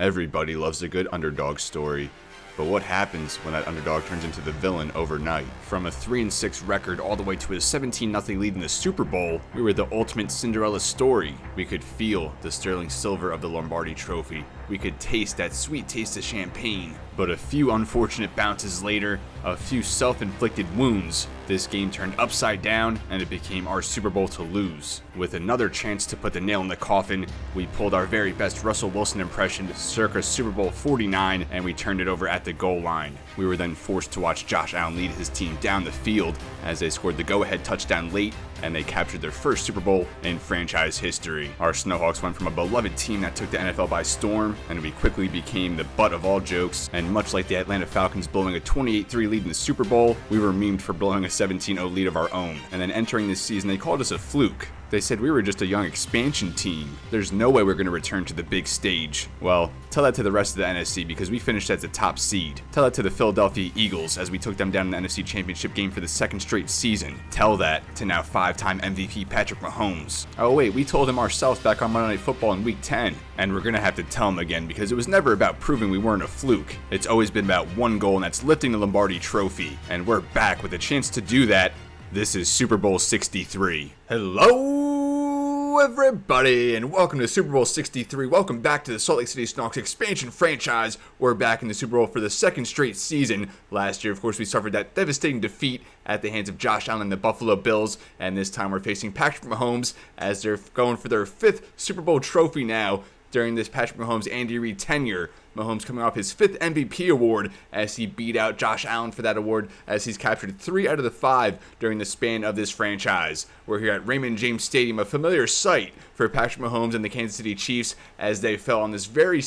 Everybody loves a good underdog story. But what happens when that underdog turns into the villain overnight? From a 3-6 record all the way to a 17-0 lead in the Super Bowl, we were the ultimate Cinderella story. We could feel the sterling silver of the Lombardi Trophy. We could taste that sweet taste of champagne. But a few unfortunate bounces later, a few self-inflicted wounds, this game turned upside down and it became our Super Bowl to lose. With another chance to put the nail in the coffin, we pulled our very best Russell Wilson impression circa Super Bowl 49 and we turned it over at the goal line. We were then forced to watch Josh Allen lead his team down the field as they scored the go-ahead touchdown late and they captured their first Super Bowl in franchise history. Our Snowhawks went from a beloved team that took the NFL by storm, and we quickly became the butt of all jokes, and much like the Atlanta Falcons blowing a 28-3 lead in the Super Bowl, we were memed for blowing a 17-0 lead of our own. And then entering this season, they called us a fluke. They said we were just a young expansion team. There's no way we're going to return to the big stage. Well, tell that to the rest of the NFC because we finished as the top seed. Tell that to the Philadelphia Eagles as we took them down in the NFC Championship game for the second straight season. Tell that to now 5-time MVP Patrick Mahomes. Oh wait, we told him ourselves back on Monday Night Football in Week 10. And we're going to have to tell him again because it was never about proving we weren't a fluke. It's always been about one goal, and that's lifting the Lombardi Trophy. And we're back with a chance to do that. This is Super Bowl 63. Hello, everybody, and welcome to Super Bowl 63. Welcome back to the Salt Lake City Snowhawks expansion franchise. We're back in the Super Bowl for the second straight season. Last year, of course, we suffered that devastating defeat at the hands of Josh Allen and the Buffalo Bills, and this time we're facing Patrick Mahomes as they're going for their fifth Super Bowl trophy now during this Patrick Mahomes-Andy Reid tenure. Mahomes coming off his fifth MVP award as he beat out Josh Allen for that award as he's captured 3 out of the 5 during the span of this franchise. We're here at Raymond James Stadium, a familiar sight for Patrick Mahomes and the Kansas City Chiefs as they fell in this very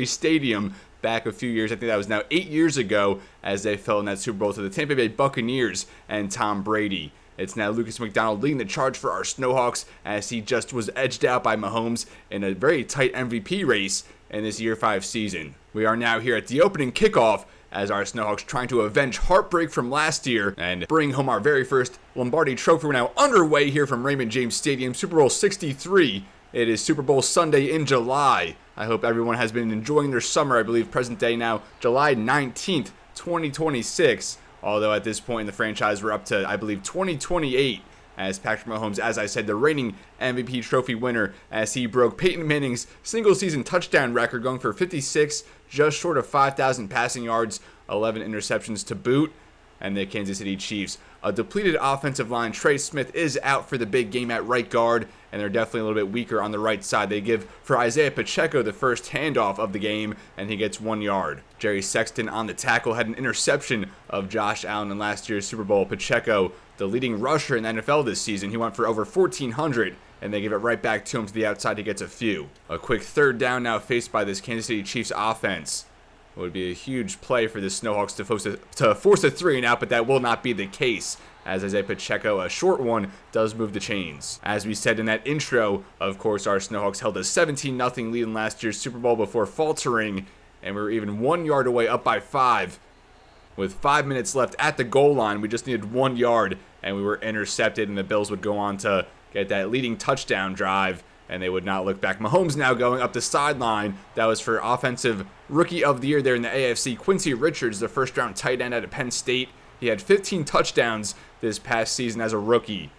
stadium back a few years. I think that was now 8 years ago as they fell in that Super Bowl to the Tampa Bay Buccaneers and Tom Brady. It's now Lucas McDonald leading the charge for our Snowhawks as he just was edged out by Mahomes in a very tight MVP race in this Year 5 season. We are now here at the opening kickoff as our Snowhawks trying to avenge heartbreak from last year and bring home our very first Lombardi Trophy. We're now underway here from Raymond James Stadium, Super Bowl 63. It is Super Bowl Sunday in July. I hope everyone has been enjoying their summer. I believe present day now, July 19th, 2026. Although at this point in the franchise, we're up to, I believe, 2028 as Patrick Mahomes, as I said, the reigning MVP trophy winner as he broke Peyton Manning's single-season touchdown record, going for 56, just short of 5,000 passing yards, 11 interceptions to boot. And the Kansas City Chiefs, a depleted offensive line. Trey Smith is out for the big game at right guard, and they're definitely a little bit weaker on the right side. They give for Isaiah Pacheco the first handoff of the game, and he gets 1 yard. Jerry Sexton on the tackle had an interception of Josh Allen in last year's Super Bowl. Pacheco, the leading rusher in the NFL this season, he went for over 1,400, and they give it right back to him to the outside. He gets a few. A quick third down now faced by this Kansas City Chiefs offense. It would be a huge play for the Snowhawks to force a 3 and out, but that will not be the case as Isaiah Pacheco, a short one, does move the chains. As we said in that intro, of course, our Snowhawks held a 17-0 lead in last year's Super Bowl before faltering, and we were even 1 yard away, up by 5. With 5 minutes left at the goal line, we just needed 1 yard, and we were intercepted, and the Bills would go on to get that leading touchdown drive, and they would not look back. Mahomes now going up the sideline. That was for Offensive Rookie of the Year there in the AFC. Quincy Richards, the first-round tight end out of Penn State. He had 15 touchdowns this past season as a rookie.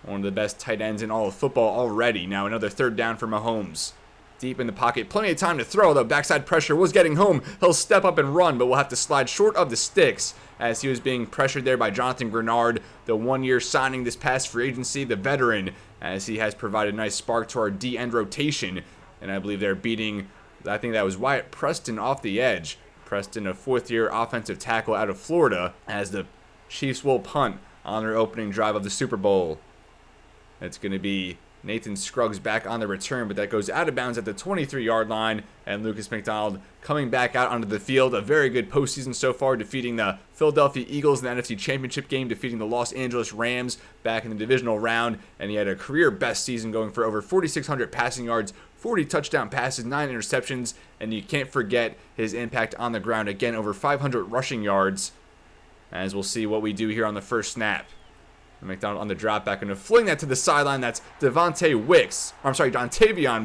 One of the best tight ends in all of football already. Now another third down for Mahomes. Deep in the pocket, plenty of time to throw, though. Backside pressure was getting home. He'll step up and run, but will have to slide short of the sticks as he was being pressured there by Jonathan Grenard, the one-year signing this past free agency, the veteran, as he has provided a nice spark to our D-end rotation. And I believe they're beating, I think that was Wyatt Preston off the edge. Preston, a fourth-year offensive tackle out of Florida, as the Chiefs will punt on their opening drive of the Super Bowl. It's going to be Nathan Scruggs back on the return, but that goes out of bounds at the 23-yard line, and Lucas McDonald coming back out onto the field. A very good postseason so far, defeating the Philadelphia Eagles in the NFC Championship game, defeating the Los Angeles Rams back in the divisional round, and he had a career-best season going for over 4,600 passing yards, 40 touchdown passes, 9 interceptions, and you can't forget his impact on the ground. Again, over 500 rushing yards, as we'll see what we do here on the first snap. And McDonald on the drop back, going to fling that to the sideline. That's Dontavion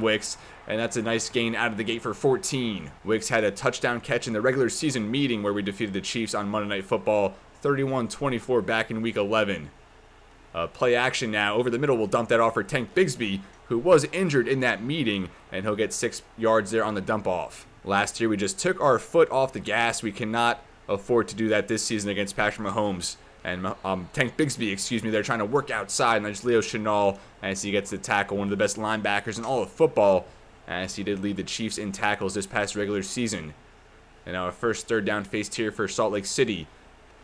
Wicks. And that's a nice gain out of the gate for 14. Wicks had a touchdown catch in the regular season meeting where we defeated the Chiefs on Monday Night Football 31-24 back in Week 11. Play action now. Over the middle, we'll dump that off for Tank Bigsby, who was injured in that meeting, and he'll get 6 yards there on the dump off. Last year, we just took our foot off the gas. We cannot afford to do that this season against Patrick Mahomes. And Tank Bigsby, they're trying to work outside, and there's Leo Chenal as he gets the tackle, one of the best linebackers in all of football, as he did lead the Chiefs in tackles this past regular season. And now our first third down faced here for Salt Lake City.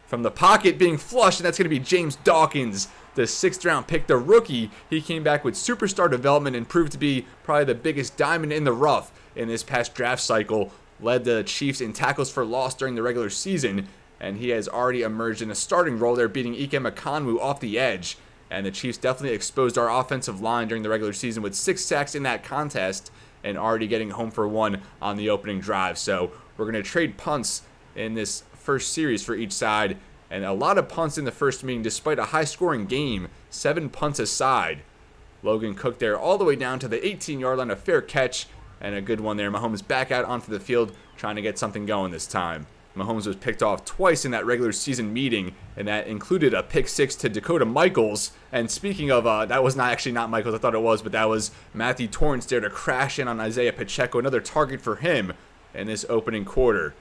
From the pocket being flushed, and that's going to be James Dawkins, the 6th round pick, the rookie. He came back with superstar development and proved to be probably the biggest diamond in the rough in this past draft cycle. Led the Chiefs in tackles for loss during the regular season, and he has already emerged in a starting role there, beating Ike Ekwonu off the edge. And the Chiefs definitely exposed our offensive line during the regular season with 6 sacks in that contest and already getting home for 1 on the opening drive. So we're going to trade punts in this first series for each side, and a lot of punts in the first meeting despite a high-scoring game, 7 punts aside. Logan Cook there all the way down to the 18-yard line, a fair catch, and a good one there. Mahomes back out onto the field trying to get something going this time. Mahomes was picked off twice in that regular season meeting, and that included a pick 6 to Dakota Michaels. And speaking of, that was not Michaels, I thought it was, but that was Matthew Torrance there to crash in on Isaiah Pacheco, another target for him in this opening quarter.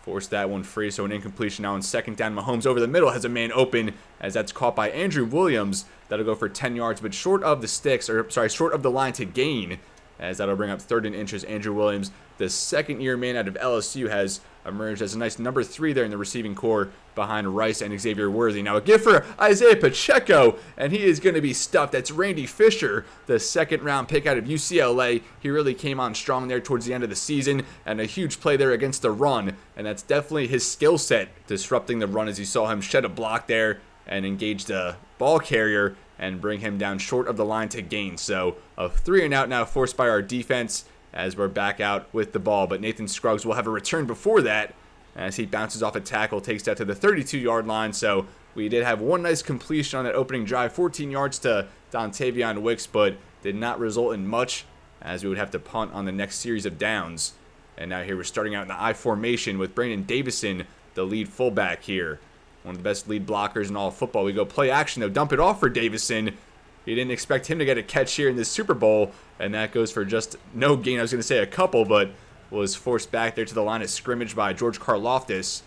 Forced that one free, so an incompletion now on second down. Mahomes over the middle has a man open as that's caught by Andrew Williams. That'll go for 10 yards, but short of the line to gain, as that'll bring up 3rd and inches. Andrew Williams, the second-year man out of LSU, has emerged as a nice number 3 there in the receiving core behind Rice and Xavier Worthy. Now a gift for Isaiah Pacheco, and he is going to be stuffed. That's Randy Fisher, the 2nd-round pick out of UCLA. He really came on strong there towards the end of the season, and a huge play there against the run, and that's definitely his skill set, disrupting the run as you saw him shed a block there and engage the ball carrier and bring him down short of the line to gain. So a 3-and-out now forced by our defense as we're back out with the ball. But Nathan Scruggs will have a return before that as he bounces off a tackle, takes that to the 32-yard line. So we did have one nice completion on that opening drive, 14 yards to Dontavion Wicks, but did not result in much as we would have to punt on the next series of downs. And now here we're starting out in the I formation with Brandon Davison, the lead fullback here. One of the best lead blockers in all of football. We go play action, though. Dump it off for Davison. You didn't expect him to get a catch here in this Super Bowl, and that goes for just no gain. I was going to say a couple, but was forced back there to the line of scrimmage by George Karlaftis.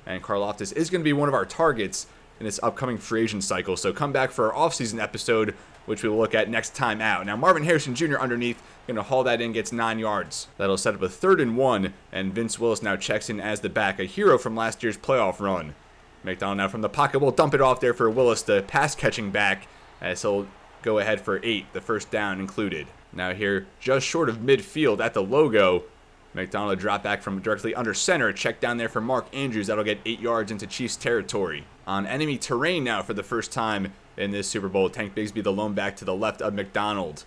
And Karlaftis is going to be one of our targets in this upcoming free agent cycle. So come back for our offseason episode, which we will look at next time out. Now Marvin Harrison Jr. underneath, going to haul that in, gets 9 yards. That'll set up a 3rd and 1, and Vince Willis now checks in as the back, a hero from last year's playoff run. McDonald now from the pocket will dump it off there for Willis, the pass-catching back, as he'll go ahead for 8, the first down included. Now here, just short of midfield at the logo, McDonald drop back from directly under center, check down there for Mark Andrews. That'll get 8 yards into Chiefs territory. On enemy terrain now for the first time in this Super Bowl, Tank Bigsby the lone back to the left of McDonald.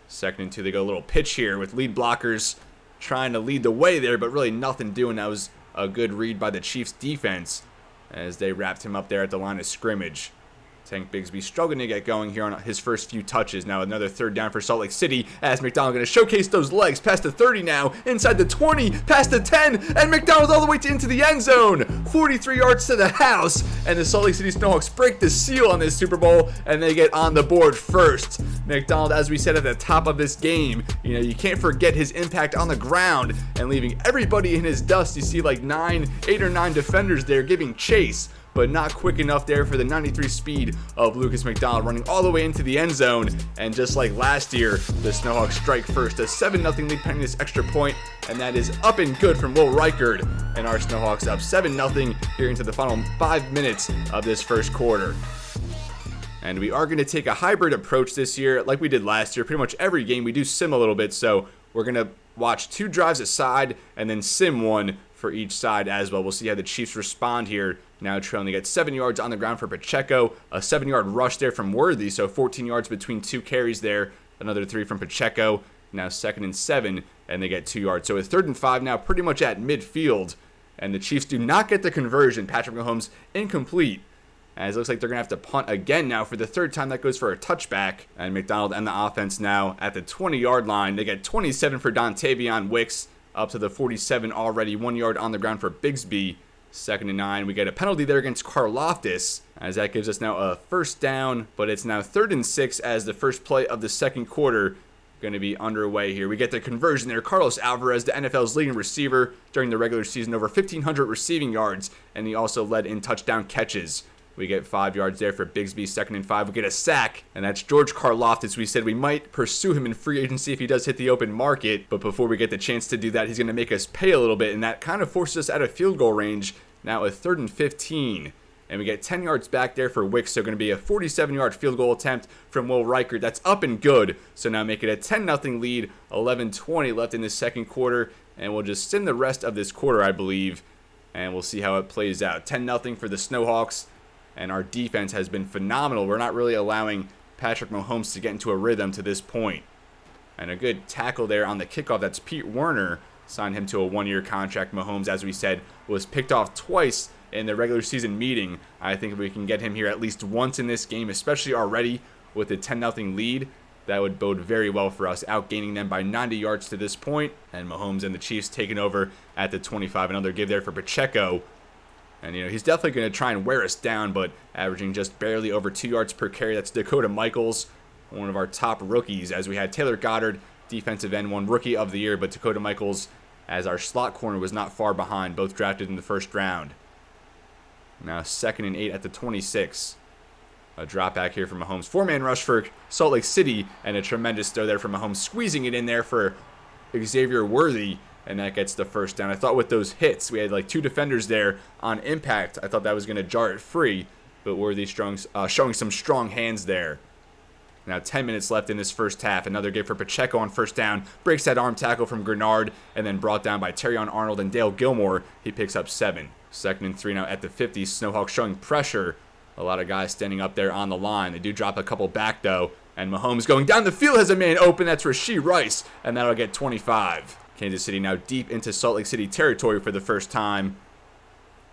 2nd and 2, they go a little pitch here with lead blockers trying to lead the way there, but really nothing doing. That was a good read by the Chiefs defense as they wrapped him up there at the line of scrimmage. Tank Bigsby struggling to get going here on his first few touches. Now another 3rd down for Salt Lake City as McDonald going to showcase those legs past the 30 now, inside the 20, past the 10, and McDonald all the way into the end zone. 43 yards to the house, and the Salt Lake City Snowhawks break the seal on this Super Bowl, and they get on the board first. McDonald, as we said at the top of this game, you can't forget his impact on the ground and leaving everybody in his dust. You see like 8 or 9 defenders there giving chase, but not quick enough there for the 93 speed of Lucas McDonald running all the way into the end zone. And just like last year, the Snowhawks strike first. A 7-0 lead pending this extra point, and that is up and good from Will Reichard. And our Snowhawks up 7-0 here into the final 5 minutes of this first quarter. And we are going to take a hybrid approach this year like we did last year. Pretty much every game we do sim a little bit, so we're going to watch 2 drives aside and then sim 1 for each side as well. We'll see how the Chiefs respond here. Now trailing, they get 7 yards on the ground for Pacheco, a 7-yard rush there from Worthy, so 14 yards between 2 carries there, another 3 from Pacheco. Now 2nd and 7, and they get 2 yards. So a 3rd and 5 now pretty much at midfield, and the Chiefs do not get the conversion. Patrick Mahomes incomplete as it looks like they're going to have to punt again now for the third time. That goes for a touchback. And McDonald and the offense now at the 20-yard line. They get 27 for Dontavion Wicks, up to the 47 already. 1 yard on the ground for Bigsby. 2nd and 9. We get a penalty there against Karlaftis, as that gives us now a first down. But it's now 3rd and 6 as the first play of the second quarter going to be underway here. We get the conversion there. Carlos Alvarez, the NFL's leading receiver during the regular season, over 1,500 receiving yards. And he also led in touchdown catches. We get 5 yards there for Bigsby. 2nd and 5. We get a sack, and that's George Karlaftis. We said we might pursue him in free agency if he does hit the open market, but before we get the chance to do that, he's going to make us pay a little bit, and that kind of forces us out of field goal range. Now a 3rd and 15, and we get 10 yards back there for Wicks, so going to be a 47-yard field goal attempt from Will Reichert. That's up and good, so now make it a 10-0 lead. 11:20 left in the second quarter, and we'll just send the rest of this quarter, I believe, and we'll see how it plays out. 10-0 for the Snowhawks. And our defense has been phenomenal. We're not really allowing Patrick Mahomes to get into a rhythm to this point. And a good tackle there on the kickoff. That's Pete Werner. Signed him to a 1-year contract. Mahomes, as we said, was picked off twice in the regular season meeting. I think if we can get him here at least once in this game, especially already with a 10-0 lead, that would bode very well for us, outgaining them by 90 yards to this point. And Mahomes and the Chiefs taking over at the 25. Another give there for Pacheco. And, he's definitely going to try and wear us down, but averaging just barely over 2 yards per carry. That's Dakota Michaels, one of our top rookies, as we had Taylor Goddard, defensive end, won Rookie of the Year, but Dakota Michaels, as our slot corner, was not far behind, both drafted in the first round. Now 2nd and 8 at the 26. A drop back here from Mahomes. 4-man rush for Salt Lake City, and a tremendous throw there from Mahomes, squeezing it in there for Xavier Worthy. And that gets the first down. I thought with those hits, we had like 2 defenders there on impact. I thought that was going to jar it free, but Worthy showing some strong hands there. Now 10 minutes left in this first half. Another give for Pacheco on first down. Breaks that arm tackle from Grenard, and then brought down by Terrion Arnold and Dale Gilmore. He picks up 7. 2nd and 3 now at the 50. Snowhawks showing pressure. A lot of guys standing up there on the line. They do drop a couple back, though. And Mahomes going down the field has a man open. That's Rashee Rice, and that'll get 25. Kansas City now deep into Salt Lake City territory for the first time,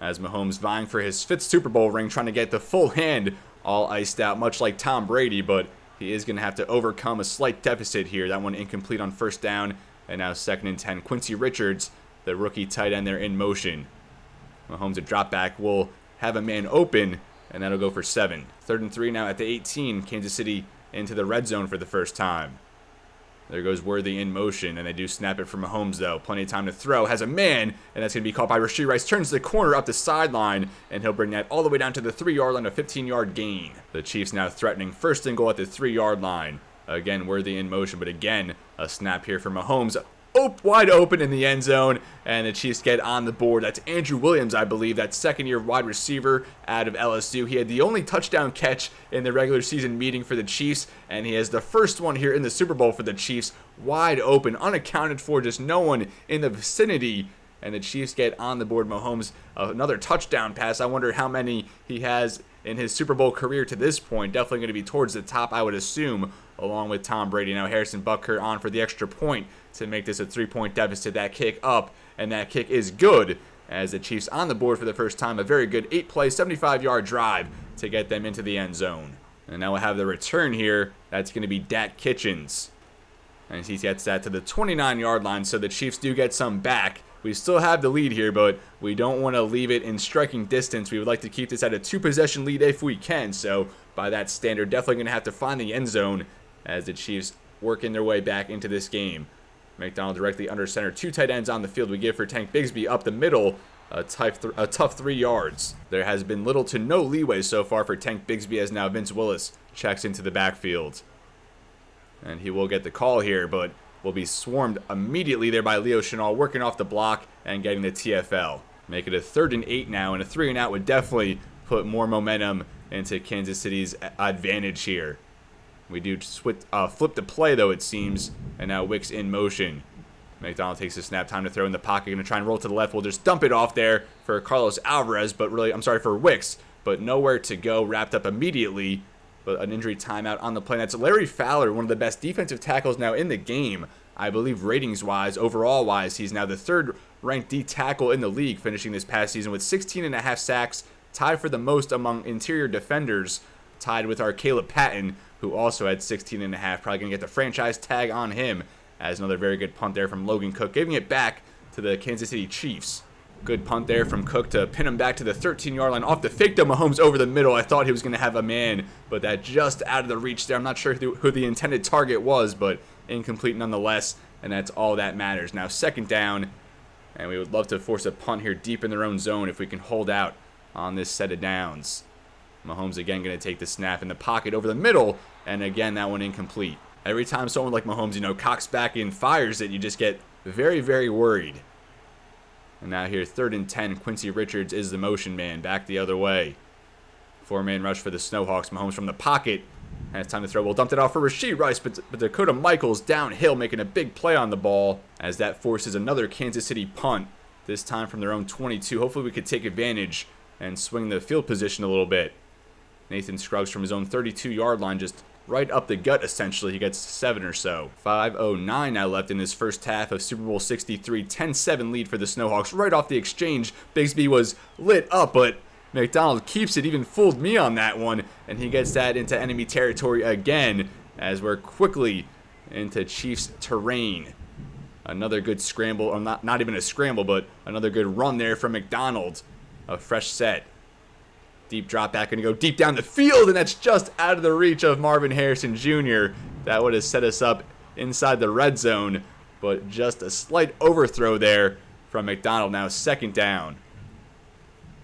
as Mahomes vying for his 5th Super Bowl ring, trying to get the full hand all iced out, much like Tom Brady, but he is going to have to overcome a slight deficit here. That one incomplete on first down, and now 2nd and 10. Quincy Richards, the rookie tight end there, in motion. Mahomes, a drop back, will have a man open, and that'll go for 7. 3rd and 3 now at the 18. Kansas City into the red zone for the first time. There goes Worthy in motion, and they do snap it from Mahomes, though. Plenty of time to throw. Has a man, and that's going to be caught by Rashee Rice. Turns the corner up the sideline, and he'll bring that all the way down to the 3-yard line, a 15-yard gain. The Chiefs now threatening 1st and goal at the 3-yard line. Again, Worthy in motion, but again, a snap here for Mahomes. Wide open in the end zone, and the Chiefs get on the board. That's Andrew Williams, I believe, that 2nd-year wide receiver out of LSU. He had the only touchdown catch in the regular season meeting for the Chiefs, and he has the first one here in the Super Bowl for the Chiefs. Wide open, unaccounted for, just no one in the vicinity, and the Chiefs get on the board. Mahomes, another touchdown pass. I wonder how many he has in his Super Bowl career to this point. Definitely going to be towards the top, I would assume, along with Tom Brady. Now Harrison Butker on for the extra point to make this a 3-point deficit. That kick up, and that kick is good, as the Chiefs on the board for the first time. A very good 8-play, 75-yard drive to get them into the end zone. And now we'll have the return here. That's going to be Dak Kitchens, and he gets that to the 29-yard line, so the Chiefs do get some back. We still have the lead here, but we don't want to leave it in striking distance. We would like to keep this at a 2-possession lead if we can, so by that standard, definitely going to have to find the end zone as the Chiefs working their way back into this game. McDonald directly under center. 2 tight ends on the field. We give for Tank Bigsby up the middle. A tough 3 yards. There has been little to no leeway so far for Tank Bigsby, as now Vince Willis checks into the backfield. And he will get the call here, but will be swarmed immediately there by Leo Chenal, working off the block and getting the TFL. Make it a 3rd and 8 now, and a 3 and out would definitely put more momentum into Kansas City's advantage here. We do flip the play, though, it seems, and now Wicks in motion. McDonald takes a snap, time to throw in the pocket, going to try and roll to the left. We'll just dump it off there for Carlos Alvarez, for Wicks, but nowhere to go, wrapped up immediately. But an injury timeout on the play. That's Larry Fowler, one of the best defensive tackles now in the game. I believe ratings-wise, overall-wise, he's now the 3rd-ranked D tackle in the league, finishing this past season with 16.5 sacks, tied for the most among interior defenders, tied with our Caleb Patton, who also had 16.5. Probably going to get the franchise tag on him, as another very good punt there from Logan Cook, giving it back to the Kansas City Chiefs. Good punt there from Cook to pin him back to the 13-yard line off the fake to Mahomes over the middle. I thought he was going to have a man, but that just out of the reach there. I'm not sure who the intended target was, but incomplete nonetheless, and that's all that matters. Now 2nd down, and we would love to force a punt here deep in their own zone if we can hold out on this set of downs. Mahomes again going to take the snap in the pocket over the middle, and again that one incomplete. Every time someone like Mahomes, cocks back and fires it, you just get very, very worried. And now here, 3rd and 10, Quincy Richards is the motion man, back the other way. 4-man rush for the Snowhawks. Mahomes from the pocket. And it's time to throw. We'll dump it off for Rashee Rice, but Dakota Michaels downhill making a big play on the ball as that forces another Kansas City punt, this time from their own 22. Hopefully we could take advantage and swing the field position a little bit. Nathan Scruggs from his own 32-yard line, just right up the gut, essentially. He gets 7 or so. 5:09 now left in this first half of Super Bowl 63. 10-7 lead for the Snowhawks. Right off the exchange, Bigsby was lit up, but McDonald keeps it. Even fooled me on that one, and he gets that into enemy territory again as we're quickly into Chiefs terrain. Another good scramble, or not even a scramble, but another good run there from McDonald. A fresh set. Deep drop back, going to go deep down the field, and that's just out of the reach of Marvin Harrison Jr. That would have set us up inside the red zone, but just a slight overthrow there from McDonald. Now 2nd down.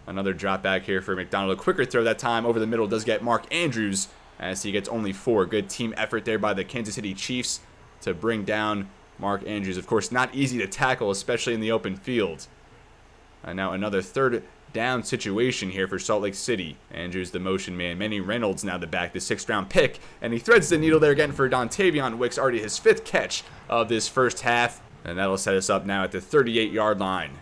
Another drop back here for McDonald. A quicker throw that time over the middle does get Mark Andrews, as he gets only 4. Good team effort there by the Kansas City Chiefs to bring down Mark Andrews. Of course, not easy to tackle, especially in the open field. And now another 3rd down situation here for Salt Lake City. Andrews the motion man. Manny Reynolds now the back, the 6th-round pick, and he threads the needle there again for Dontavion Wicks, already his 5th catch of this first half, and that'll set us up now at the 38-yard line.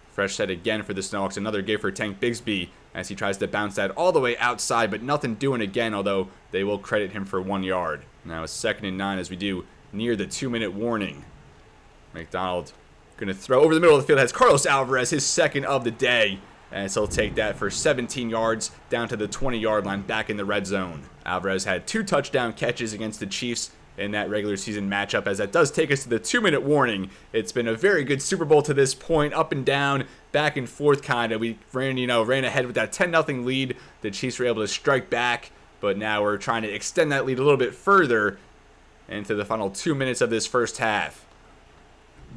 Fresh set again for the Snowhawks. Another give for Tank Bigsby as he tries to bounce that all the way outside, but nothing doing again, although they will credit him for 1 yard. Now it's 2nd and 9 as we do near the 2-minute warning. McDonald going to throw over the middle of the field. Has Carlos Alvarez, his 2nd of the day. And so he'll take that for 17 yards down to the 20-yard line, back in the red zone. Alvarez had 2 touchdown catches against the Chiefs in that regular season matchup, as that does take us to the 2-minute warning. It's been a very good Super Bowl to this point, up and down, back and forth kind of. We ran ahead with that 10-0 lead. The Chiefs were able to strike back, but now we're trying to extend that lead a little bit further into the final 2 minutes of this first half.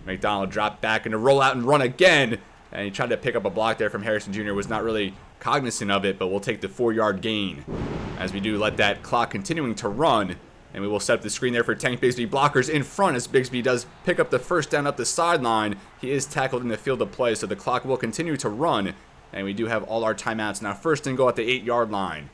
McDonald dropped back and to roll out and run again, and he tried to pick up a block there from Harrison Jr. Was not really cognizant of it, but we'll take the 4-yard gain as we do let that clock continuing to run, and we will set up the screen there for Tank Bigsby. Blockers in front as Bigsby does pick up the 1st down up the sideline. He is tackled in the field of play, so the clock will continue to run, and we do have all our timeouts now. 1st and goal at the 8-yard line.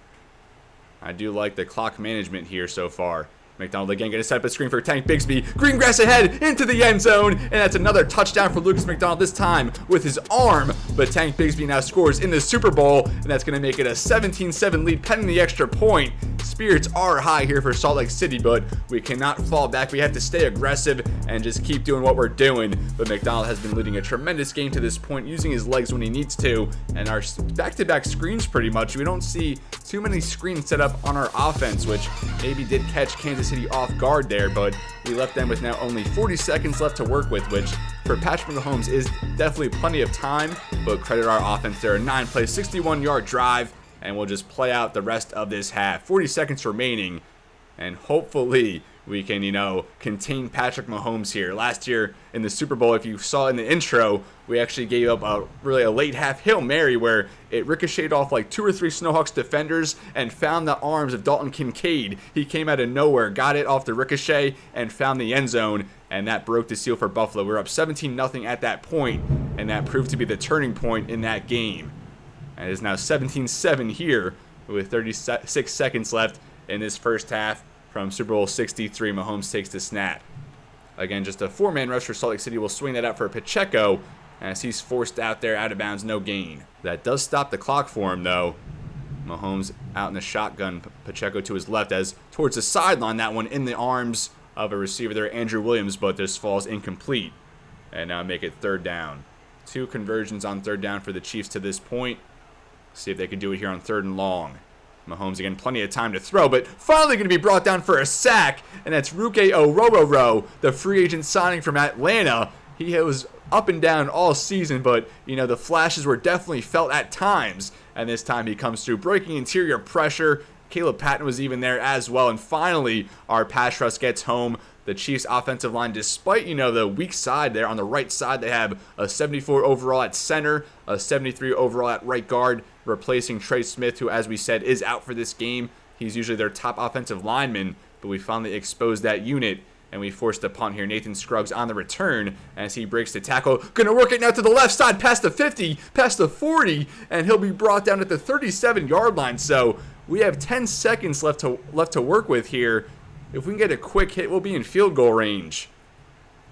I do like the clock management here so far. McDonald again going to set up a screen for Tank Bigsby. Green grass ahead into the end zone, and that's another touchdown for Lucas McDonald, this time with his arm. But Tank Bigsby now scores in the Super Bowl, and that's going to make it a 17-7 lead pending the extra point. Spirits are high here for Salt Lake City, but we cannot fall back. We have to stay aggressive and just keep doing what we're doing. But McDonald has been leading a tremendous game to this point, using his legs when he needs to, and our back-to-back screens pretty much. We don't see too many screens set up on our offense, which maybe did catch Kansas City off guard there, but we left them with now only 40 seconds left to work with, which for Patrick Mahomes is definitely plenty of time, but credit our offense there. A 9-play, 61-yard drive, and we'll just play out the rest of this half. 40 seconds remaining, and hopefully we can, contain Patrick Mahomes here. Last year in the Super Bowl, if you saw in the intro, we actually gave up a late half Hail Mary where it ricocheted off like 2 or 3 Snowhawks defenders and found the arms of Dalton Kincaid. He came out of nowhere, got it off the ricochet, and found the end zone, and that broke the seal for Buffalo. We were up 17-0 at that point, and that proved to be the turning point in that game. And it is now 17-7 here with 36 seconds left in this first half. From Super Bowl 63, Mahomes takes the snap. Again, just a 4-man rush for Salt Lake City. We'll swing that out for Pacheco as he's forced out there, out of bounds, no gain. That does stop the clock for him, though. Mahomes out in the shotgun, Pacheco to his left as towards the sideline. That one in the arms of a receiver there, Andrew Williams, but this falls incomplete. And now make it 3rd down. 2 conversions on 3rd down for the Chiefs to this point. See if they can do it here on 3rd and long. Mahomes again, plenty of time to throw, but finally going to be brought down for a sack, and that's Ruke Orororo, the free agent signing from Atlanta. He was up and down all season, but, the flashes were definitely felt at times, and this time he comes through, breaking interior pressure. Caleb Patton was even there as well, and finally our pass rush gets home. The Chiefs' offensive line, despite, the weak side there on the right side, they have a 74 overall at center, a 73 overall at right guard, replacing Trey Smith, who, as we said, is out for this game. He's usually their top offensive lineman, but we finally exposed that unit, and we forced a punt here. Nathan Scruggs on the return as he breaks the tackle. Going to work it now to the left side, past the 50, past the 40, and he'll be brought down at the 37-yard line. So we have 10 seconds left to work with here. If we can get a quick hit, we'll be in field goal range.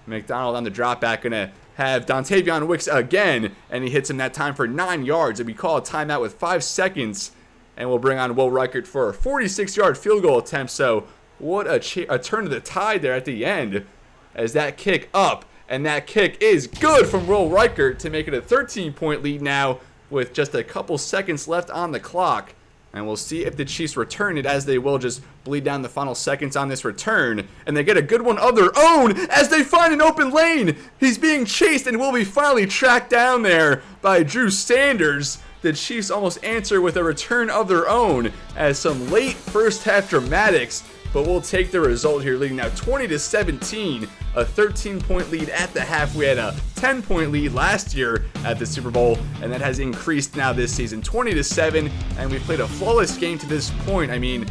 McDonald on the drop back, going to have Dontavion Wicks again, and he hits him that time for 9 yards. And we call a timeout with 5 seconds, and we'll bring on Will Reichert for a 46-yard field goal attempt. So what a turn of the tide there at the end as that kick up, and that kick is good from Will Reichert to make it a 13-point lead now with just a couple seconds left on the clock. And we'll see if the Chiefs return it, as they will just bleed down the final seconds on this return. And they get a good one of their own as they find an open lane. He's being chased and will be finally tracked down there by Drew Sanders. The Chiefs almost answer with a return of their own as some late first half dramatics. But we'll take the result here, leading now 20-17, a 13-point lead at the half. We had a 10-point lead last year at the Super Bowl, and that has increased now this season, 20-7, and we've played a flawless game to this point. I mean,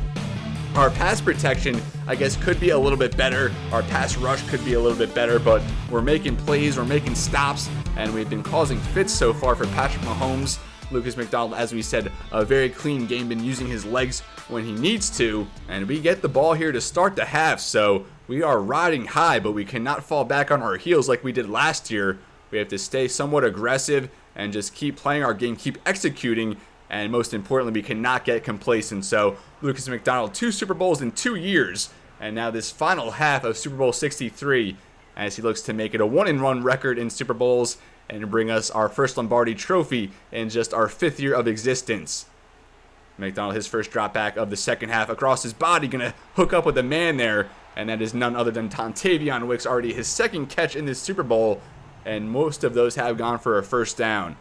our pass protection, I guess, could be a little bit better. Our pass rush could be a little bit better, but we're making plays, we're making stops, and we've been causing fits so far for Patrick Mahomes. Lucas McDonald, as we said, a very clean game, been using his legs when he needs to, and we get the ball here to start the half, so we are riding high, but we cannot fall back on our heels like we did last year. We have to stay somewhat aggressive and just keep playing our game, keep executing, and most importantly, we cannot get complacent. So Lucas McDonald, 2 Super Bowls in 2 years, and now this final half of Super Bowl 63 as he looks to make it a 1-1 record in Super Bowls and bring us our first Lombardi Trophy in just our 5th year of existence. McDonald, his first drop back of the second half, across his body, going to hook up with a man there, and that is none other than Dontavion Wicks, already his 2nd catch in this Super Bowl, and most of those have gone for a first down.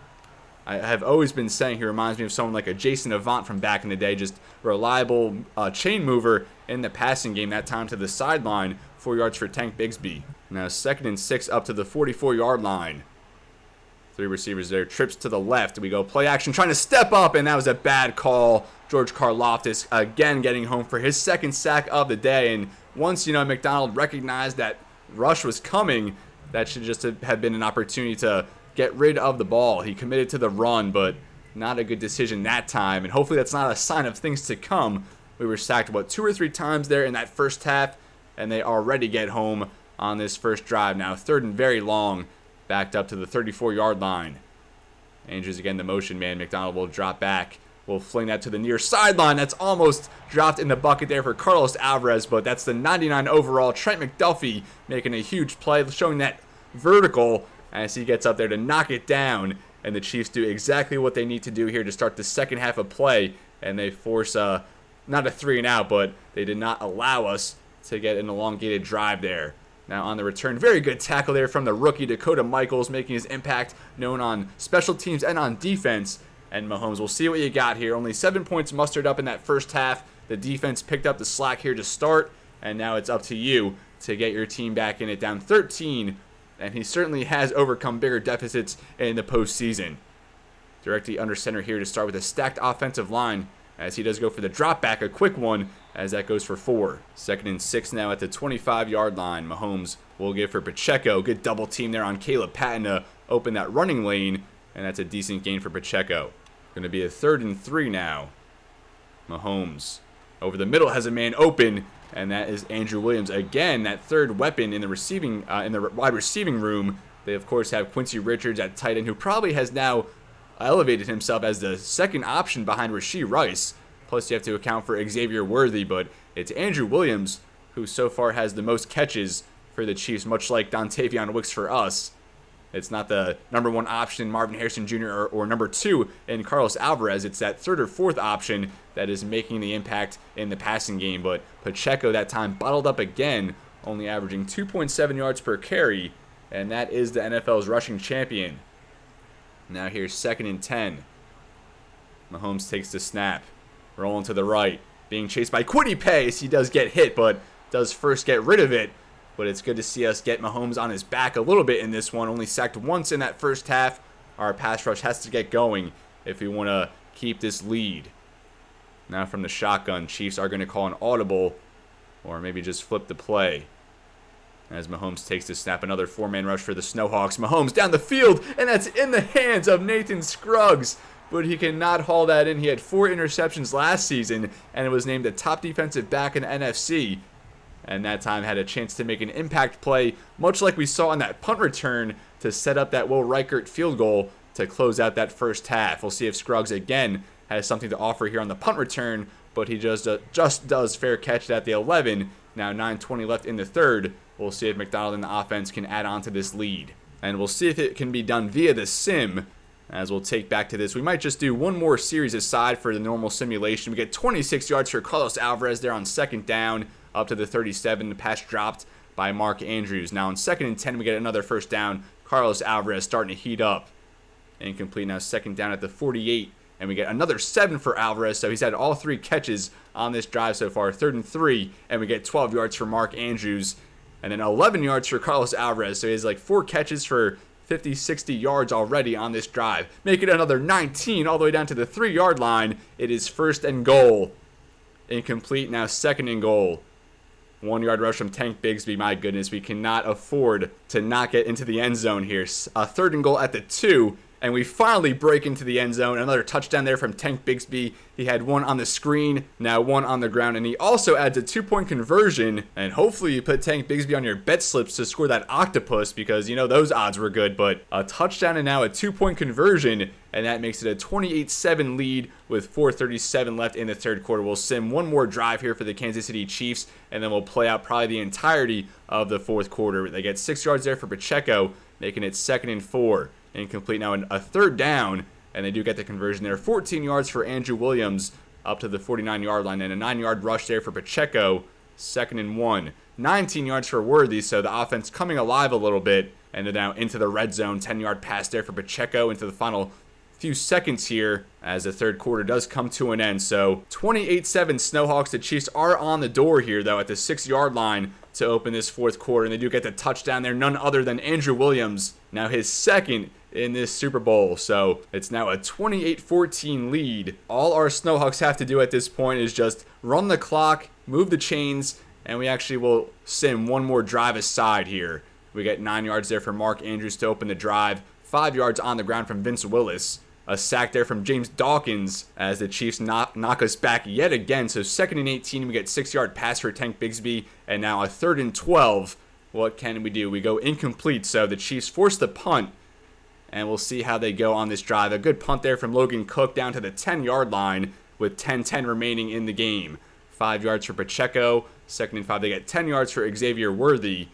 I have always been saying he reminds me of someone like a Jason Avant from back in the day, just reliable chain mover in the passing game, that time to the sideline, 4 yards for Tank Bigsby. Now 2nd and 6 up to the 44-yard line. 3 receivers there, trips to the left. We go play action, trying to step up, and that was a bad call. George Karlaftis again getting home for his 2nd sack of the day. And once, McDonald recognized that rush was coming, that should just have been an opportunity to get rid of the ball. He committed to the run, but not a good decision that time. And hopefully that's not a sign of things to come. We were sacked, 2 or 3 times there in that first half, and they already get home on this first drive. Now 3rd and very long, backed up to the 34-yard line. Andrews again, the motion man. McDonald will drop back. We'll fling that to the near sideline. That's almost dropped in the bucket there for Carlos Alvarez, but that's the 99 overall Trent McDuffie making a huge play, showing that vertical as he gets up there to knock it down. And the Chiefs do exactly what they need to do here to start the second half of play, and they force not a 3-and-out, but they did not allow us to get an elongated drive there. Now on the return, very good tackle there from the rookie Dakota Michaels, making his impact known on special teams and on defense. And Mahomes, we'll see what you got here. Only 7 points mustered up in that first half. The defense picked up the slack here to start, and now it's up to you to get your team back in it, down 13. And he certainly has overcome bigger deficits in the postseason. Directly under center here to start with a stacked offensive line, as he does go for the drop back, a quick one, as that goes for 4. 2nd and 6 now at the 25-yard line. Mahomes will give for Pacheco. Good double team there on Caleb Patton to open that running lane, and that's a decent gain for Pacheco. Going to be a 3rd and 3 now. Mahomes over the middle has a man open, and that is Andrew Williams. Again, that third weapon in the wide receiving room. They, of course, have Quincy Richards at tight end, who probably has now elevated himself as the second option behind Rashee Rice. Plus, you have to account for Xavier Worthy, but it's Andrew Williams who so far has the most catches for the Chiefs, much like Dontavion Wicks for us. It's not the number 1 option, Marvin Harrison Jr., or number 2 in Carlos Alvarez. It's that 3rd or 4th option that is making the impact in the passing game. But Pacheco that time bottled up again, only averaging 2.7 yards per carry, and that is the NFL's rushing champion. Now here's 2nd and 10. Mahomes takes the snap, rolling to the right, being chased by Kwity Paye. He does get hit, but does first get rid of it. But it's good to see us get Mahomes on his back a little bit in this one. Only sacked once in that first half. Our pass rush has to get going if we want to keep this lead. Now from the shotgun, Chiefs are going to call an audible, or maybe just flip the play. As Mahomes takes the snap, another 4-man rush for the Snowhawks. Mahomes down the field, and that's in the hands of Nathan Scruggs. But he cannot haul that in. He had 4 interceptions last season, and was named the top defensive back in the NFC. And that time had a chance to make an impact play, much like we saw on that punt return to set up that Will Reichert field goal to close out that first half. We'll see if Scruggs again has something to offer here on the punt return, but he just does fair catch it at the 11. Now 9:20 left in the third. We'll see if McDonald and the offense can add on to this lead. And we'll see if it can be done via the sim, as we'll take back to this. We might just do one more series aside for the normal simulation. We get 26 yards for Carlos Alvarez there on 2nd down. Up to the 37, the pass dropped by Mark Andrews. Now on 2nd and 10, we get another first down. Carlos Alvarez starting to heat up. Incomplete now, 2nd down at the 48. And we get another 7 for Alvarez. So he's had all 3 catches on this drive so far. 3rd and 3, and we get 12 yards for Mark Andrews. And then 11 yards for Carlos Alvarez. So he has like 4 catches for 50, 60 yards already on this drive. Make it another 19 all the way down to the 3-yard line. It is 1st and goal. Incomplete now, 2nd and goal. 1-yard rush from Tank Bigsby. My goodness, we cannot afford to not get into the end zone here. 3rd and goal at the 2, and we finally break into the end zone. Another touchdown there from Tank Bigsby. He had 1 on the screen, now 1 on the ground, and he also adds a 2-point conversion. And hopefully you put Tank Bigsby on your bet slips to score that octopus, because you know those odds were good. But a touchdown and now a 2-point conversion, and that makes it a 28-7 lead with 4:37 left in the third quarter. We'll sim one more drive here for the Kansas City Chiefs, and then we'll play out probably the entirety of the fourth quarter. They get 6 yards there for Pacheco, making it 2nd and 4. Incomplete now, a 3rd down, and they do get the conversion there. 14 yards for Andrew Williams up to the 49-yard line, and a 9-yard rush there for Pacheco, 2nd and 1. 19 yards for Worthy, so the offense coming alive a little bit, and they're now into the red zone. 10-yard pass there for Pacheco into the final few seconds here as the third quarter does come to an end. So 28-7 Snowhawks. The Chiefs are on the door here, though, at the 6-yard line to open this fourth quarter, and they do get the touchdown there. None other than Andrew Williams, now his 2nd in this Super Bowl. So it's now a 28-14 lead. All our Snowhawks have to do at this point is just run the clock, move the chains, and we actually will sim one more drive aside here. We get 9 yards there for Mark Andrews to open the drive, 5 yards on the ground from Vince Willis. A sack there from James Dawkins as the Chiefs knock us back yet again. So 2nd and 18, we get 6-yard pass for Tank Bigsby, and now a 3rd and 12. What can we do? We go incomplete, so the Chiefs force the punt, and we'll see how they go on this drive. A good punt there from Logan Cook down to the 10-yard line with 10:10 remaining in the game. 5 yards for Pacheco. 2nd and 5, they get 10 yards for Xavier Worthy.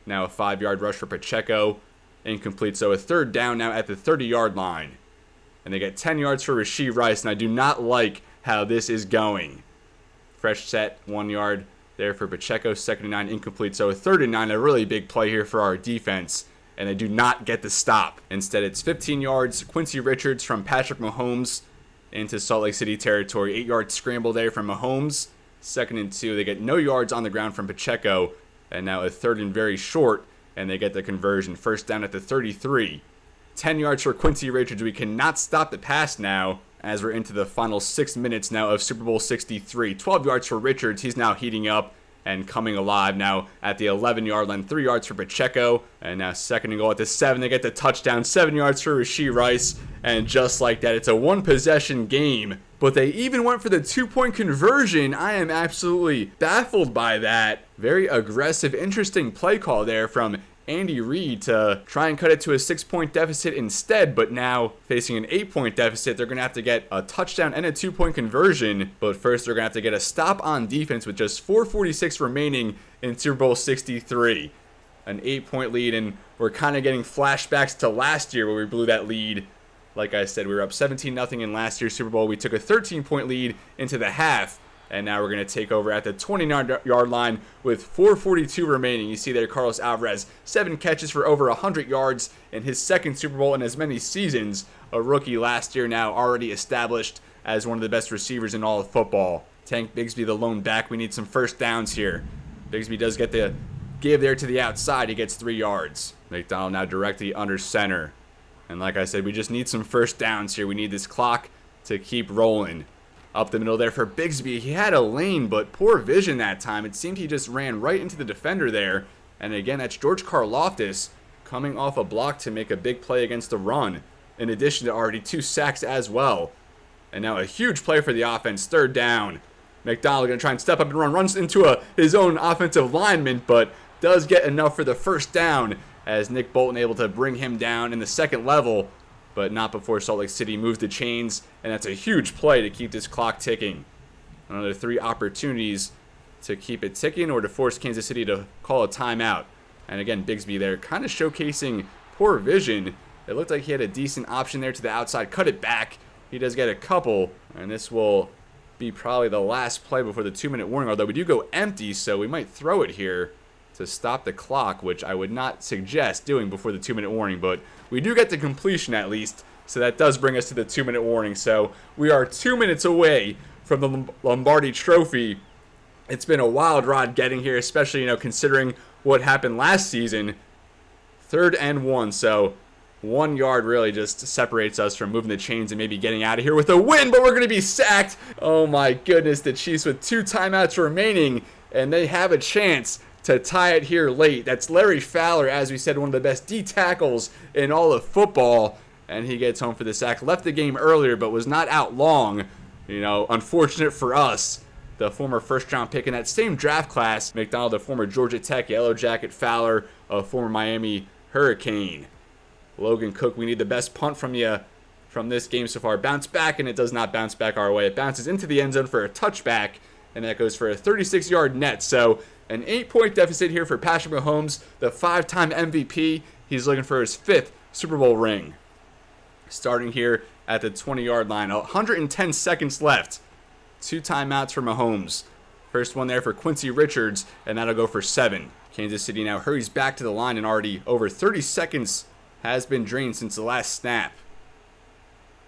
Now a 5-yard rush for Pacheco. Incomplete, so a 3rd down now at the 30-yard line. And they get 10 yards for Rashee Rice, and I do not like how this is going. Fresh set, 1 yard there for Pacheco, 2nd and 9, incomplete. So a 3rd and 9, a really big play here for our defense, and they do not get the stop. Instead, it's 15 yards, Quincy Richards from Patrick Mahomes into Salt Lake City territory. 8-yard scramble there from Mahomes, 2nd and 2. They get no yards on the ground from Pacheco, and now a 3rd and very short, and they get the conversion. 1st down at the 33. 10 yards for Quincy Richards. We cannot stop the pass now as we're into the final 6 minutes now of Super Bowl 63. 12 yards for Richards. He's now heating up and coming alive now at the 11-yard line. 3 yards for Pacheco, and now 2nd and goal at the 7. They get the touchdown. 7 yards for Rashee Rice, and just like that, it's a one-possession game. But they even went for the 2-point conversion. I am absolutely baffled by that. Very aggressive, interesting play call there from Andy Reid to try and cut it to a 6-point deficit instead, but now facing an 8-point deficit, they're going to have to get a touchdown and a 2-point conversion. But first, they're going to have to get a stop on defense with just 4:46 remaining in Super Bowl 63. an 8-point lead, and we're kind of getting flashbacks to last year where we blew that lead. Like I said, we were up 17-0 in last year's Super Bowl. We took a 13-point lead into the half, and now we're going to take over at the 29-yard line with 4:42 remaining. You see there Carlos Alvarez, 7 catches for over 100 yards in his second Super Bowl in as many seasons. A rookie last year, now already established as one of the best receivers in all of football. Tank Bigsby, the lone back. We need some first downs here. Bigsby does get the give there to the outside. He gets 3 yards. McDonald now directly under center. And like I said, we just need some first downs here. We need this clock to keep rolling. Up the middle there for Bigsby. He had a lane, but poor vision that time. It seemed he just ran right into the defender there. And again, that's George Karlaftis coming off a block to make a big play against the run, in addition to already 2 sacks as well. And now a huge play for the offense. 3rd down. McDonald going to try and step up and run. Runs into his own offensive lineman, but does get enough for the first down, as Nick Bolton able to bring him down in the second level, but not before Salt Lake City moves the chains, and that's a huge play to keep this clock ticking. Another 3 opportunities to keep it ticking or to force Kansas City to call a timeout. And again, Bigsby there kind of showcasing poor vision. It looked like he had a decent option there to the outside. Cut it back. He does get a couple, and this will be probably the last play before the 2-minute warning, although we do go empty, so we might throw it here to stop the clock, which I would not suggest doing before the 2-minute warning, but we do get the completion at least, so that does bring us to the 2-minute warning. So we are 2 minutes away from the Lombardi Trophy. It's been a wild ride getting here, especially, considering what happened last season. 3rd and 1, so 1 yard really just separates us from moving the chains and maybe getting out of here with a win, but we're going to be sacked. Oh my goodness, the Chiefs with 2 timeouts remaining, and they have a chance to tie it here late. That's Larry Fowler, as we said, one of the best D tackles in all of football, and he gets home for the sack. Left the game earlier, but was not out long. Unfortunate for us. The former first-round pick in that same draft class, McDonald, a former Georgia Tech Yellow Jacket, Fowler, a former Miami Hurricane. Logan Cook, we need the best punt from you from this game so far. Bounce back, and it does not bounce back our way. It bounces into the end zone for a touchback, and that goes for a 36-yard net. So an 8-point deficit here for Patrick Mahomes, the 5-time MVP. He's looking for his 5th Super Bowl ring. Starting here at the 20-yard line. 110 seconds left. 2 timeouts for Mahomes. First one there for Quincy Richards, and that'll go for 7. Kansas City now hurries back to the line, and already over 30 seconds has been drained since the last snap.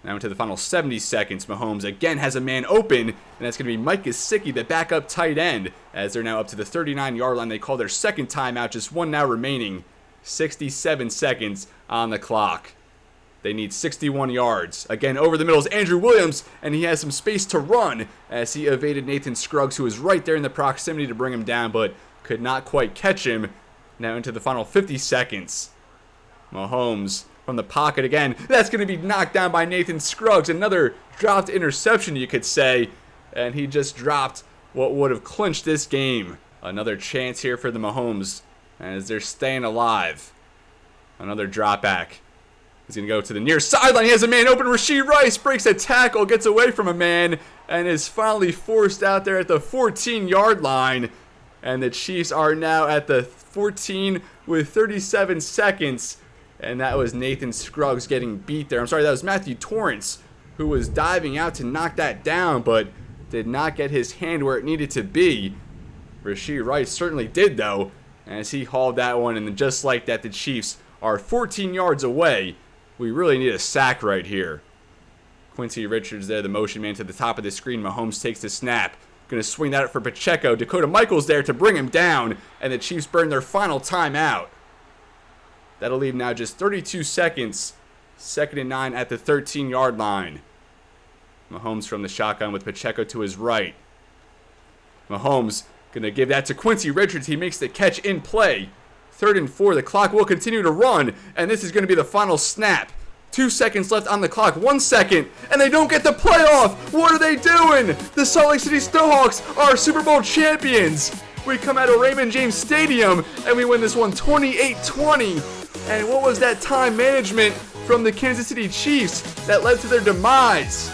Now into the final 70 seconds, Mahomes again has a man open, and that's going to be Mike Gesicki, the backup tight end, as they're now up to the 39-yard line. They call their second timeout, just 1 now remaining. 67 seconds on the clock. They need 61 yards. Again, over the middle is Andrew Williams, and he has some space to run as he evaded Nathan Scruggs, who was right there in the proximity to bring him down, but could not quite catch him. Now into the final 50 seconds. Mahomes from the pocket again. That's going to be knocked down by Nathan Scruggs. Another dropped interception, you could say. And he just dropped what would have clinched this game. Another chance here for the Mahomes as they're staying alive. Another drop back. He's going to go to the near sideline. He has a man open. Rashee Rice breaks a tackle, gets away from a man, and is finally forced out there at the 14-yard line. And the Chiefs are now at the 14 with 37 seconds. And that was Nathan Scruggs getting beat there. I'm sorry, that was Matthew Torrance, who was diving out to knock that down, but did not get his hand where it needed to be. Rashee Rice certainly did, though, as he hauled that one. And just like that, the Chiefs are 14 yards away. We really need a sack right here. Quincy Richards there, the motion man to the top of the screen. Mahomes takes the snap. Going to swing that up for Pacheco. Dakota Michaels there to bring him down, and the Chiefs burn their final timeout. That'll leave now just 32 seconds. 2nd and 9 at the 13-yard line. Mahomes from the shotgun with Pacheco to his right. Mahomes going to give that to Quincy Richards. He makes the catch in play. 3rd and 4. The clock will continue to run, and this is going to be the final snap. 2 seconds left on the clock. 1 second, and they don't get the playoff. What are they doing? The Salt Lake City Snowhawks are Super Bowl champions. We come out of Raymond James Stadium, and we win this one 28-20. And what was that time management from the Kansas City Chiefs that led to their demise?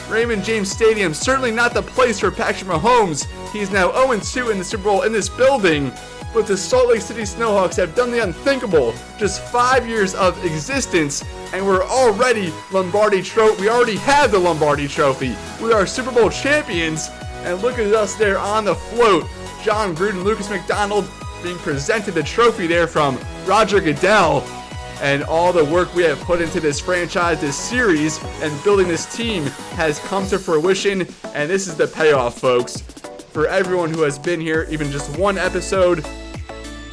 Raymond James Stadium, certainly not the place for Patrick Mahomes. He's now 0-2 in the Super Bowl in this building. but the Salt Lake City Snowhawks have done the unthinkable. Just 5 years of existence, and we're already Lombardi Trophy. We already have the Lombardi Trophy. We are Super Bowl champions, and look at us there on the float. John Gruden, Lucas McDonald being presented the trophy there from Roger Goodell. And all the work we have put into this franchise, this series, and building this team has come to fruition. And this is the payoff, folks. For everyone who has been here, even just one episode,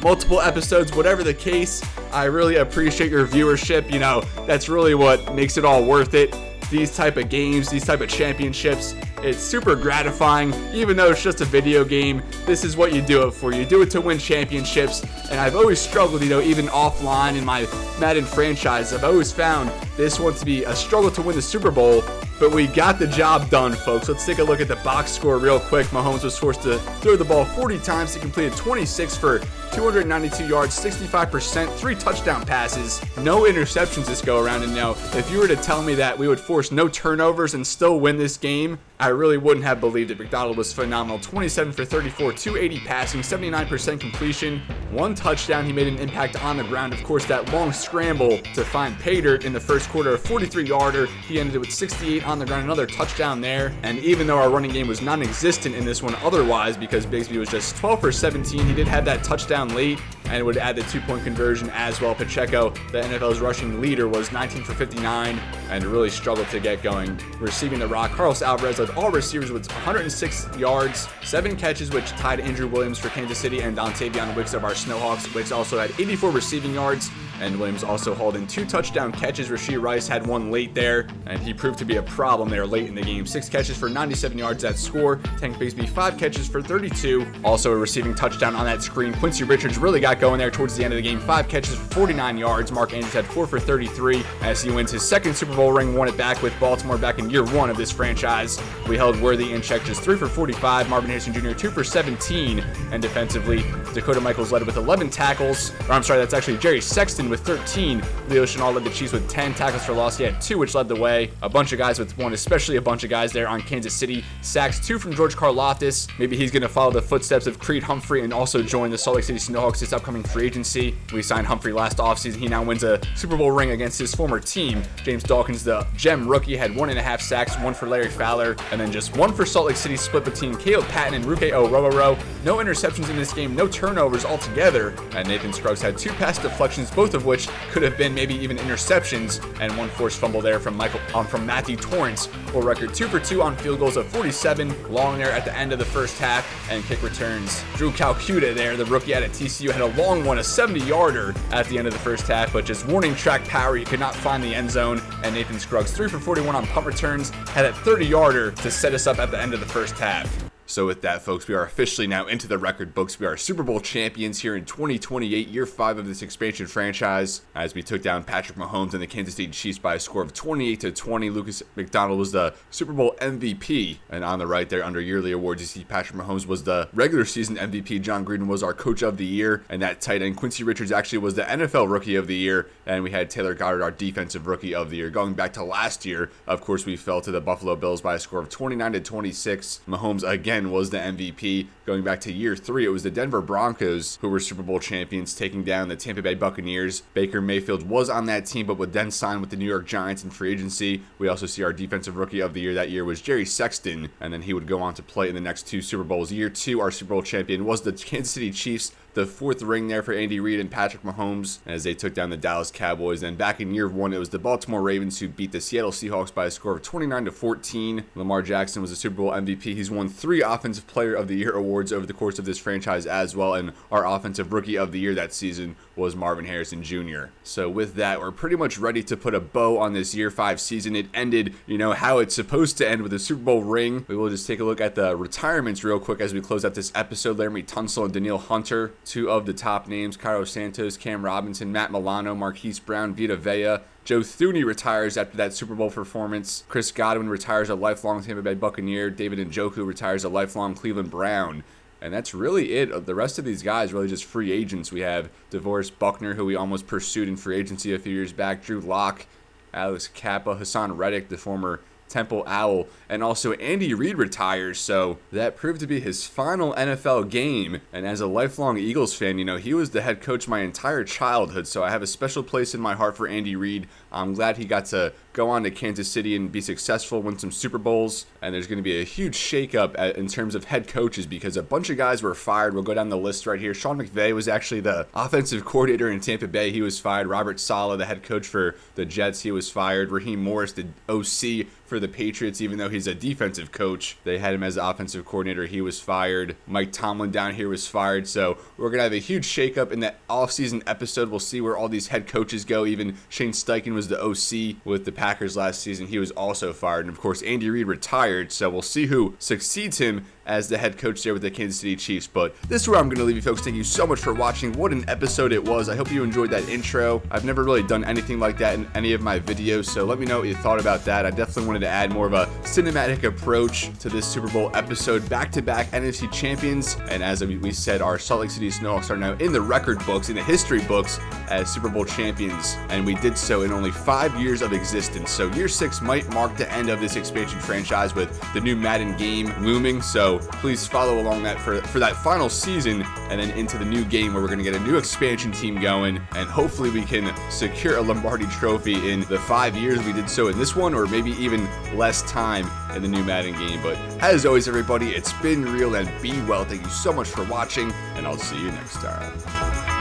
multiple episodes, whatever the case, I really appreciate your viewership. You know, that's really what makes it all worth it. These type of games, these type of championships, it's super gratifying. Even though it's just a video game, this is what you do it for. You do it to win championships. And I've always struggled, you know, even offline in my Madden franchise, I've always found this one to be a struggle to win the Super Bowl. But we got the job done, folks. Let's take a look at the box score real quick. Mahomes was forced to throw the ball 40 times. He completed 26 for 292 yards, 65%, 3 touchdown passes, no interceptions this go around. And now, if you were to tell me that we would force no turnovers and still win this game, I really wouldn't have believed it. McDonald was phenomenal. 27 for 34, 280 passing, 79% completion, 1 touchdown. He made an impact on the ground. Of course, that long scramble to find pay dirt in the first quarter, a 43-yarder. He ended it with 68 on the ground, another touchdown there. And even though our running game was non-existent in this one otherwise, because Bigsby was just 12 for 17, he did have that touchdown late and would add the 2-point conversion as well. Pacheco, the NFL's rushing leader, was 19 for 59 and really struggled to get going. Receiving the rock, Carlos Alvarez led all receivers with 106 yards, 7 catches, which tied Andrew Williams for Kansas City and Dontavion Wicks of our Snowhawks. Wicks also had 84 receiving yards, and Williams also hauled in 2 touchdown catches. Rashee Rice had 1 late there, and he proved to be a problem there late in the game. 6 catches for 97 yards at score. Tank Bigsby 5 catches for 32. Also a receiving touchdown on that screen. Quincy Richards really got going there towards the end of the game. 5 catches for 49 yards. Mark Andrews had 4 for 33 as he wins his second Super Bowl ring, won it back with Baltimore back in year 1 of this franchise. We held Worthy in check, just 3 for 45. Marvin Harrison Jr. 2 for 17. And defensively, Dakota Michaels led with 11 tackles. Or I'm sorry, that's actually Jerry Sexton with 13. Leo Chenal led the Chiefs with 10 tackles for loss. He had 2, which led the way. A bunch of guys with 1, especially a bunch of guys there on Kansas City. Sacks 2 from George Karlaftis. Maybe he's going to follow the footsteps of Creed Humphrey and also join the Salt Lake City Snowhawks this upcoming free agency. We signed Humphrey last offseason. He now wins a Super Bowl ring against his former team. James Dawkins, the gem rookie, had 1.5 sacks, 1 for Larry Fowler, and then just 1 for Salt Lake City, split between Caleb Patton and Ruke Orororo. No interceptions in this game, no turnovers altogether. And Nathan Scruggs had 2 pass deflections, both of which could have been maybe even interceptions, and 1 forced fumble there from Matthew Torrance. Will record 2 for 2 on field goals of 47, long there at the end of the first half, and kick returns. Drew Calcuta there, the rookie out of TCU, had a long one, a 70-yarder at the end of the first half, but just warning track power, you could not find the end zone. And Nathan Scruggs 3 for 41 on punt returns, had a 30-yarder to set us up at the end of the first half. So with that, folks, we are officially now into the record books. We are Super Bowl champions here in 2028, year 5 of this expansion franchise, as we took down Patrick Mahomes and the Kansas City Chiefs by a score of 28-20. Lucas McDonald was the Super Bowl MVP. And on the right there, under yearly awards, you see Patrick Mahomes was the regular season MVP. John Gruden was our coach of the year. And that tight end, Quincy Richards, actually was the NFL rookie of the year. And we had Taylor Goddard, our defensive rookie of the year. Going back to last year, of course, we fell to the Buffalo Bills by a score of 29-26. Mahomes again was the MVP. Going back to year 3, it was the Denver Broncos who were Super Bowl champions, taking down the Tampa Bay Buccaneers. Baker Mayfield was on that team, but would then sign with the New York Giants in free agency. We also see our defensive rookie of the year that year was Jerry Sexton, and then he would go on to play in the next 2 Super Bowls. Year 2, our Super Bowl champion was the Kansas City Chiefs, the 4th ring there for Andy Reid and Patrick Mahomes as they took down the Dallas Cowboys. And back in year 1, it was the Baltimore Ravens who beat the Seattle Seahawks by a score of 29-14. Lamar Jackson was the Super Bowl MVP. He's won 3 Offensive Player of the Year awards over the course of this franchise as well, and our Offensive Rookie of the Year that season was Marvin Harrison Jr. So with that, we're pretty much ready to put a bow on this year 5 season. It ended, you know, how it's supposed to end, with a Super Bowl ring. We will just take a look at the retirements real quick as we close out this episode. Laramie Tunsil and Daniil Hunter, 2 of the top names. Cairo Santos, Cam Robinson, Matt Milano, Marquise Brown, Vita Vea. Joe Thuney retires after that Super Bowl performance. Chris Godwin retires a lifelong Tampa Bay Buccaneer. David Njoku retires a lifelong Cleveland Brown. And that's really it. The rest of these guys really just free agents. We have DeVorest Buckner, who we almost pursued in free agency a few years back. Drew Lock, Alex Kappa, Hassan Reddick, the former Temple Owl, and also Andy Reid retires, so that proved to be his final NFL game. And as a lifelong Eagles fan, he was the head coach my entire childhood, so I have a special place in my heart for Andy Reid. I'm glad he got to go on to Kansas City and be successful, win some Super Bowls, and there's going to be a huge shakeup in terms of head coaches because a bunch of guys were fired. We'll go down the list right here. Sean McVay was actually the offensive coordinator in Tampa Bay. He was fired. Robert Saleh, the head coach for the Jets, he was fired. Raheem Morris, the OC for the Patriots, even though he's a defensive coach, they had him as the offensive coordinator. He was fired. Mike Tomlin down here was fired. So we're going to have a huge shakeup in that offseason episode. We'll see where all these head coaches go. Even Shane Steichen was the OC with the Packers last season. He was also fired. And of course, Andy Reid retired. So we'll see who succeeds him as the head coach there with the Kansas City Chiefs. But this is where I'm going to leave you folks. Thank you so much for watching. What an episode it was. I hope you enjoyed that intro. I've never really done anything like that in any of my videos, so let me know what you thought about that. I definitely wanted to add more of a cinematic approach to this Super Bowl episode. Back-to-back NFC champions, and as we said, our Salt Lake City Snowhawks are now in the record books, in the history books as Super Bowl champions, and we did so in only 5 years of existence. So year 6 might mark the end of this expansion franchise with the new Madden game looming, so please follow along that for that final season and then into the new game where we're going to get a new expansion team going, and hopefully we can secure a Lombardi Trophy in the 5 years we did so in this one, or maybe even less time in the new Madden game. But as always, everybody, it's been real and be well. Thank you so much for watching, and I'll see you next time.